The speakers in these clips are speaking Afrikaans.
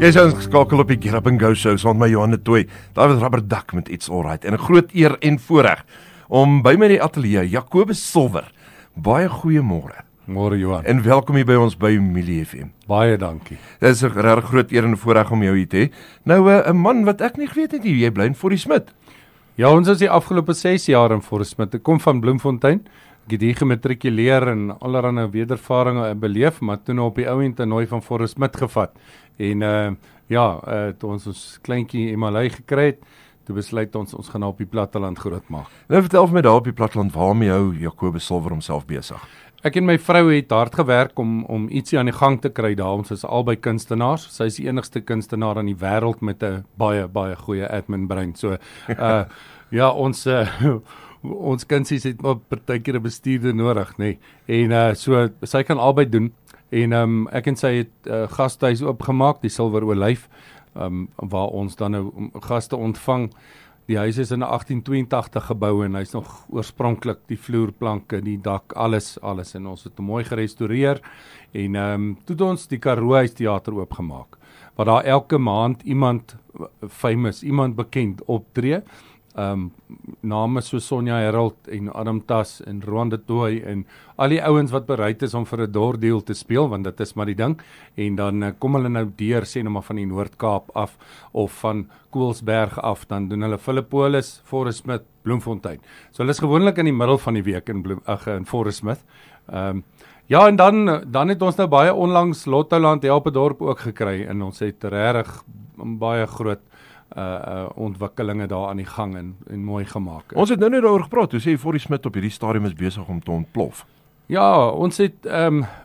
Jy is ingeskakel op die Get Up and Go show saam met my Johan de Tooy. Daar was Rubberduck met It's Alright en 'n groot eer en voorreg om by my in die ateljee Jacobus Silver. Baie goeiemôre. Môre Johan. En welkom hier by ons by Milie FM. Baie dankie. Dit is 'n regtig groot eer en voorreg om jou hier te hê. Nou 'n man wat ek nie geweet het jy bly in Forrie Smith. Ja, ons is die afgelope 6 jaar in Forrie Smith. Ek kom van Bloemfontein. Ek het hier gematrikuleer en allerlei wedervarings beleef, maar toe op die ou end 'n nooi van Forrie Smith gevat. En toe ons kleintjie Emily gekry het, toe besluit ons gaan op die platteland groot maak. Nou vertel vir my daar op die platteland, waarmee hou Jacobus Silver homself besig? Ek en my vrou het hard gewerk om ietsie aan die gang te kry daar. Ons is albei kunstenaars. Sy is die enigste kunstenaar in die wêreld met 'n baie goeie admin brein. So ons kindsies het maar partykeer 'n bestuurder nodig, nê. En so sy kan albei doen. En ek en sy het gastehuis oopgemaak, die Silver Olyf, waar ons dan nou gaste ontvang. Die huis is in 1882 gebou en hy's nog oorspronklik die vloerplanke, die dak, alles en ons het hom mooi gerestoreer en toe het ons die Karoo Huis Theater oopgemaak, waar daar elke maand iemand famous, iemand bekend optree. Name so Sonja Herald en Adam Tas en Roan de Tooy en al die ouens wat bereid is om vir 'n dordeel te speel, want dit is maar die ding. En dan kom hulle nou deur, sê nou maar van die Noord-Kaap af of van Koelsberg af, dan doen hulle Philippolis, Forrie Smith, Bloemfontein. So hulle is gewoonlik in die middel van die week in Forrie Smith. Ja, en dan het ons nou baie onlangs Lottoland Help 'n Dorp ook gekry en ons het regtig baie groot ontwikkelinge daar aan die gang en mooi gemaak. Ons het nou net daaroor gepraat, hoe sê Forrie Smith op hierdie stadium is besig om te ontplof. Ja, ons het,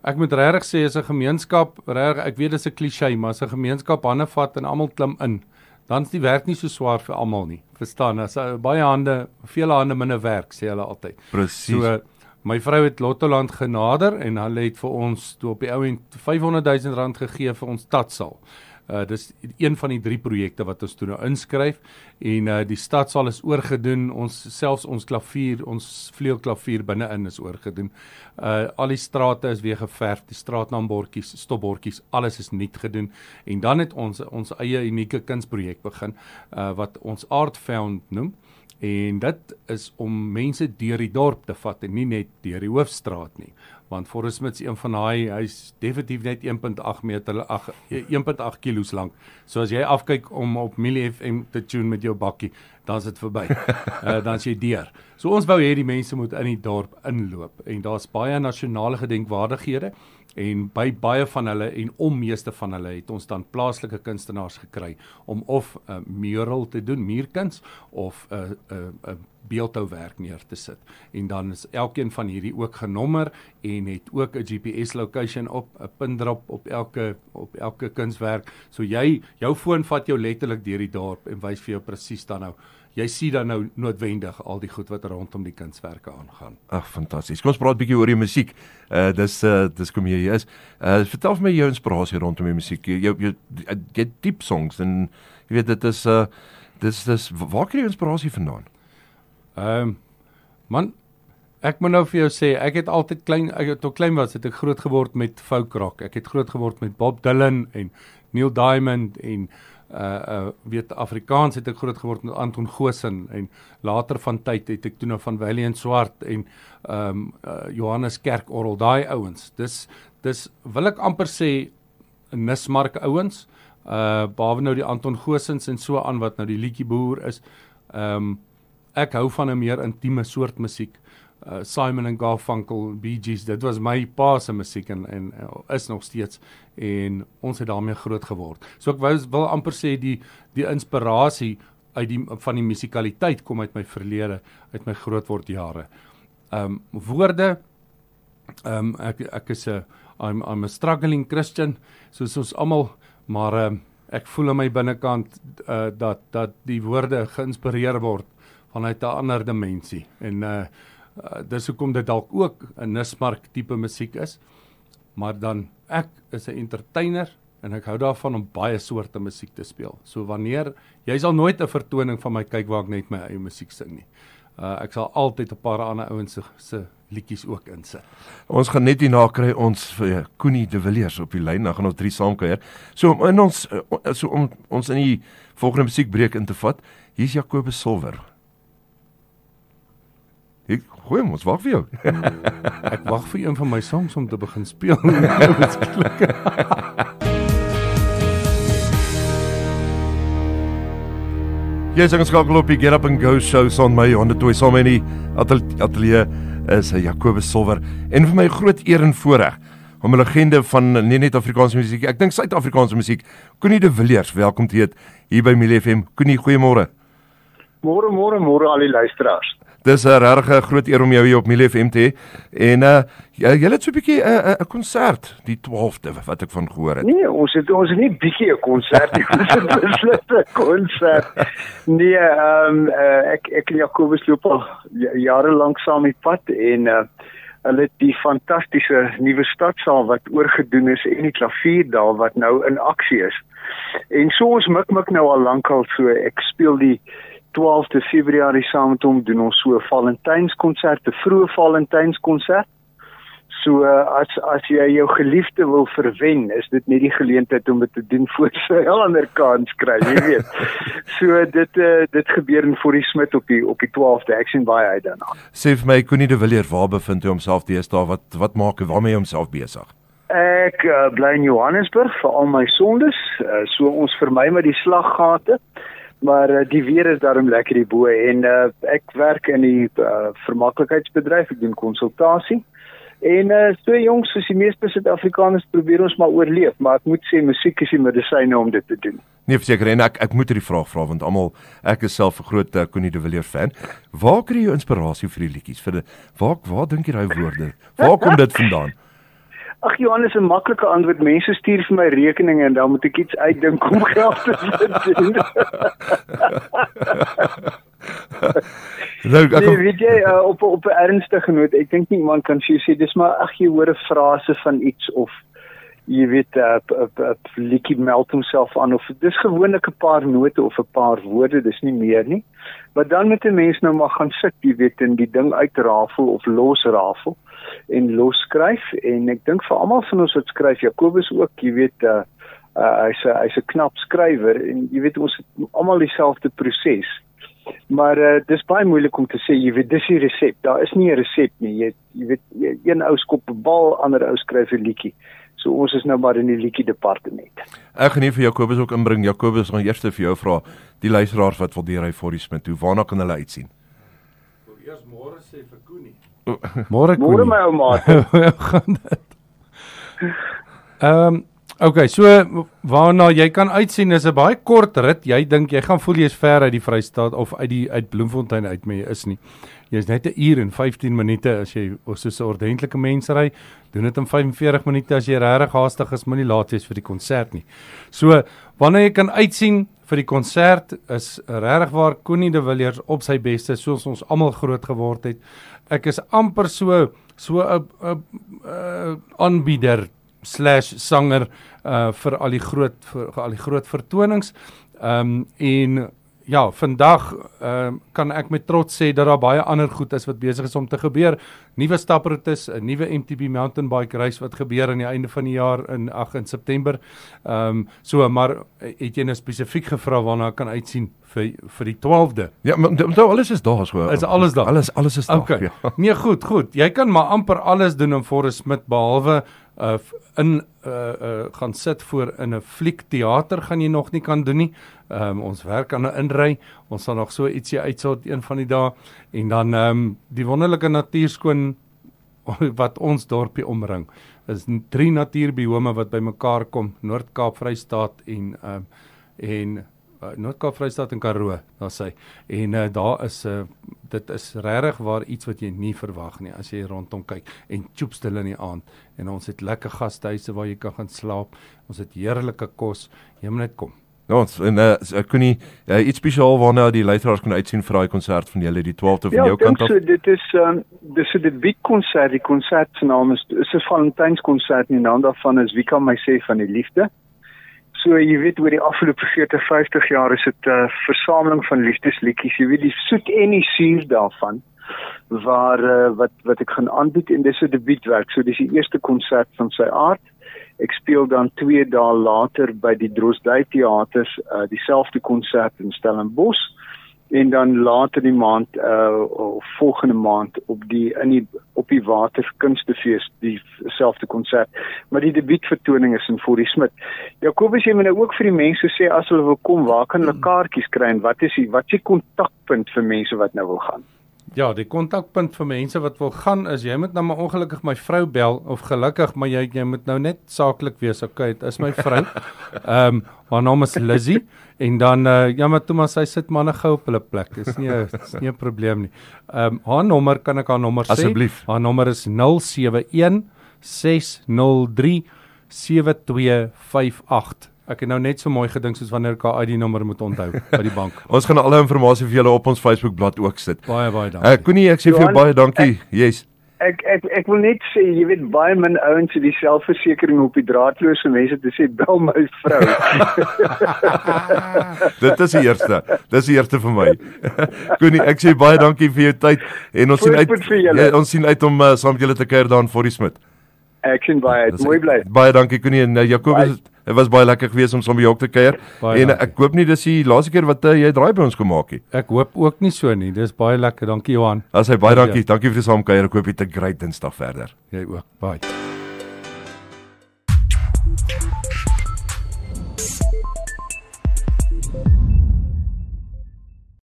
ek moet regtig sê, as 'n gemeenskap, ek weet dis 'n kliseë, maar as 'n gemeenskap hande vat en almal klim in, dan is die werk nie so swaar vir almal nie. Verstaan, as baie hande, vele hande minder werk, sê hulle altyd. Presies. So, my vrou het Lottoland genader en hulle het vir ons toe op die ou end R500,000 gegee vir ons stadsaal. Dis een van die 3 projekte wat ons toe nou inskryf en die stadsaal is oorgedoen, selfs ons klavier, ons vleuelklavier binne-in is oorgedoen. Al die strate is weer geverf, die straatnaambordjies, stopbordjies, alles is nuut gedoen en dan het ons eie unieke kunsprojek begin wat ons Art Found noem. En dit is om mense deur die dorp te vat en nie net deur die hoofstraat nie. Want Forrie Smith is een van hy's definitief net 1.8 kilos lank. So as jy afkyk om op Milie FM te tune met jou bakkie, dan is dit verby. Dan is jy deur. So ons wou hê die mense moet in die dorp inloop en daar's baie nasionale gedenkwaardighede en by baie van hulle en meeste van hulle het ons dan plaaslike kunstenaars gekry om of 'n mural te doen, muurkuns of 'n beeldhouwerk neer te sit. En dan is elkeen van hierdie ook genommer en het ook 'n GPS location op, 'n pindrop op elke kunswerk. So jou foon vat jou letterlik deur die dorp en wys vir jou presies dan nou. Jy sien dan nou noodwendig al die goed wat rondom die kunswerke aangaan. Ag, fantasties. Kom ons praat 'n bietjie oor die musiek. Dis kom jy is. Vertel vir my jou inspirasie rondom die musiek. Jy diep songs en jy weet dit is waar kry jy inspirasie vandaan? Man, ek moet nou vir jou sê, ek het altyd toe klein was, het ek groot geword met folk rock. Ek het groot geword met Bob Dylan en Neil Diamond en Afrikaans het ek groot geword met Anton Goosen en later van tyd het ek toe nou van Valiant Swart en Johannes Kerkorrel, daai ouens. Dis wil ek amper sê Nismark ouens, behalwe nou die Anton Goosens en so aan wat nou die liedjie boer is. Ek hou van 'n meer intieme soort musiek. Simon and Garfunkel, Bee Gees, dit was my pa se musiek en is nog steeds en ons het daarmee groot geword. So ek wil amper sê die inspirasie van die musikaliteit kom uit my verlede, uit my grootword jare. Woorde, ek is I'm a struggling Christian, soos ons almal, maar ek voel in my binnekant dat die woorde geïnspireer word vanuit 'n ander dimensie en dis hoekom dit dalk ook 'n Nismark tipe musiek is, maar dan ek is 'n entertainer en ek hou daarvan om baie soorte musiek te speel. So jy sal nooit 'n vertoning van my kyk waar ek net my eie musiek sing nie. Ek sal altyd 'n paar ander ouens se liedjies ook insit. Ons gaan net hierna kry ons Koenie de Villiers op die lyn, dan gaan ons 3 saamkuier. So om ons in die volgende musiekbreek in te vat, hier's Jacobus Silver. Goeie, ons wag vir jou. Ek wag vir een van my songs om te begin speel. Jy is ingeskakel op die Get Up and Go show saam met my Johan de Tooy, saam met die ateljee is Jacobus Silver. En vir my groot eer en voorreg om 'n legende van nie net Afrikaanse musiek, ek dink Suid-Afrikaanse musiek, Koenie de Villiers, welkom te heet hier by Milie FM. Koenie, goeiemôre. Môre al die luisteraars. Dis 'n regtig groot eer om jou hier op Milie FM te hê. En jy het so 'n bietjie 'n konsert die 12de wat ek van gehoor het. Nee, ons het nie bietjie 'n konsert nie, ons het beslis 'n konsert. Nee, ek en Jacobus loop al jare lank saam met pad en hulle het die fantastiese nuwe stadsaal wat oorgedoen is en die klavierdaal wat nou in aksie is. En so ons mik nou al lankal so, ek speel die 12de Februarie saam met hom, doen ons so 'n Valentynskonsert, 'n vroeë Valentynskonsert. So as jy jou geliefde wil verwen, is dit nie die geleentheid om dit te doen voor sy 'n ander kans kry, jy weet. So dit gebeur in Fourie Smit op die 12de. Ek sien baie uit daarna. Sê vir my, Koenie de Villiers, waar bevind hy homself deesdae? Wat maak hy, waarmee hy homself besig? Ek bly in Johannesburg vir al my sondes, so ons vermy met die slaggate. Maar die weer is daarom lekker hierbo en ek werk in die vermaklikheidsbedryf, ek doen konsultasie. En so jongs, soos die meeste Suid-Afrikaners probeer ons maar oorleef, maar ek moet sê musiek is die medisyne om dit te doen. Nee, verseker, en ek moet hierdie vraag vra want ek is self 'n groot Koenie de Villiers fan. Waar kry jy inspirasie vir die liedjies? Waar dink jy daai woorde? Waar kom dit vandaan? Ag Johannes, 'n maklike antwoord. Mense stuur vir my rekeninge en dan moet ek iets uitdink om geld te verdien. Nee, weet jy, op 'n ernstige noot, ek dink nie iemand kan sê dis maar jy hoor 'n frase van iets of jy weet 'n liedjie meld homself aan of dis gewoonlik 'n paar note of 'n paar woorde, dis nie meer nie. Maar dan moet 'n mens nou maar gaan sit, jy weet, en die ding uitrafel of losrafel en losskryf en ek dink vir almal van ons wat skryf, Jacobus ook, jy weet, hy's 'n knap skrywer en jy weet ons het almal dieselfde proses. Maar dis baie moeilik om te sê, jy weet, dis die resep. Daar is nie 'n resep nie. Jy weet, een ou skop 'n bal, ander ou skryf 'n liedjie. So ons is nou maar in die liedjie departement. Ek gaan nie vir Jacobus ook inbring. Jacobus gaan eers vir jou vra, die luisteraars wat wil deur hy Fourie Smit toe, waarna kan hulle uitsien? Wil eers môre sê vir Koenie. Môre my ou maat. Gaan dit. Okay, so waarna jy kan uitsien is 'n baie kort rit. Jy dink jy gaan voel jy's ver uit die Vrystaat of uit Bloemfontein uit, maar jy is nie. Jy's net 1 uur en 15 minute as jy soos 'n ordentlike mens ry. Doen dit in 45 minute as jy regtig haastig is, moenie laat wees vir die konsert nie. So, wanneer jy kan uitsien vir die konsert is regtig waar Koenie de Villiers op sy beste, soos ons almal groot geword het. Ek is amper so 'n aanbieder / sanger vir al die groot vertonings. En ja, vandag kan ek met trots sê dat daar baie ander goed is wat besig is om te gebeur. Nuwe staproetes, 'n nuwe MTB mountain bike race wat gebeur aan die einde van die jaar in September. Maar het jy nou spesifiek gevra waarna kan uitsien vir die 12de? Ja, maar alles is daar so. Is alles daar? Alles is daar. Okay. Ja. Nee, goed. Jy kan maar amper alles doen in Fourie Smit behalwe gaan sit voor in 'n fliekteater gaan jy nog nie kan doen nie. Ons werk aan 'n inry. Ons sal nog so ietsie uitsort een van die dae en dan die wonderlike natuurskoon wat ons dorpie omring. Is 3 natuurbiome wat bymekaar kom, Noord-Kaap, Vrystaat en Noord-Kaap, Vrystaat en Karoo, daar sê. En daar is dit is regtig waar iets wat jy nie verwag nie as jy rondom kyk en choopstil in die aand. En ons het lekker gastehuise waar jy kan gaan slaap. Ons het heerlike kos. Jy moet net kom. Ja, en Koenie, iets spesiaal waarna die luisteraars kan uitsien vir daai konsert van julle die 12de van jou kant af? Ja, dit is 'n debuutkonsert. Die konsert se naam is 'n Valentynskonsert en die naam daarvan is Wie kan my sê van die liefde. So jy weet oor die afgelope 40-50 jaar is dit 'n versameling van liefdesliedjies. Jy weet die soet en die suur daarvan. waar wat ek gaan aanbied en dis 'n debuutwerk. So dis die eerste konsert van sy aard. Ek speel dan 2 dae later by die Drosdui Theater dieselfde konsert in Stellenbosch en dan later die maand volgende maand op die Water Kunstefees dieselfde konsert. Maar die debuutvertoning is in Fourie Smit. Jacobus, jy moet nou ook vir die mense sê as hulle wil kom, waar kan hulle kaartjies kry en wat is die kontakpunt vir mense wat nou wil gaan? Ja, die kontakpunt vir mense wat wil gaan is, jy moet nou maar ongelukkig my vrou bel, of gelukkig, maar jy moet nou net saaklik wees, okay, het is my vrou, haar naam is Lizzie, en dan, ja maar Thomas, sy sit manne gou op hulle plek, is nie 'n probleem nie. Haar nommer, kan ek haar nommer sê? Asseblief. Haar nommer is 071-603-7258. Ek het nou net so mooi gedink soos wanneer ek haar ID-nommer moet onthou by die bank. Ons gaan alle inligting vir julle op ons Facebookblad ook sit. Baie dankie. Koenie, ek sê vir jou baie dankie. Yes. Ek wil net sê, jy weet, baie min ouens het die selfversekering op die draadloose mense te sê, bel my vrou. Dit is die eerste vir my. Koenie, ek sê baie dankie vir jou tyd en ons sien uit om saam met julle te kuier daar in Fourie Smit. Ek sien baie uit, mooi bly. Baie dankie Koenie en Jacobus, dit was baie lekker geweest om saam by jou te kuier. En ek hoop nie dis die laaste keer wat jy draai by ons gemaak het. Ek hoop ook nie so nie. Dis baie lekker. Dankie Johan. As hy baie dankie. Dankie vir die saamkuier. Ek hoop jy het 'n great Dinsdag verder. Jy ook. Baie.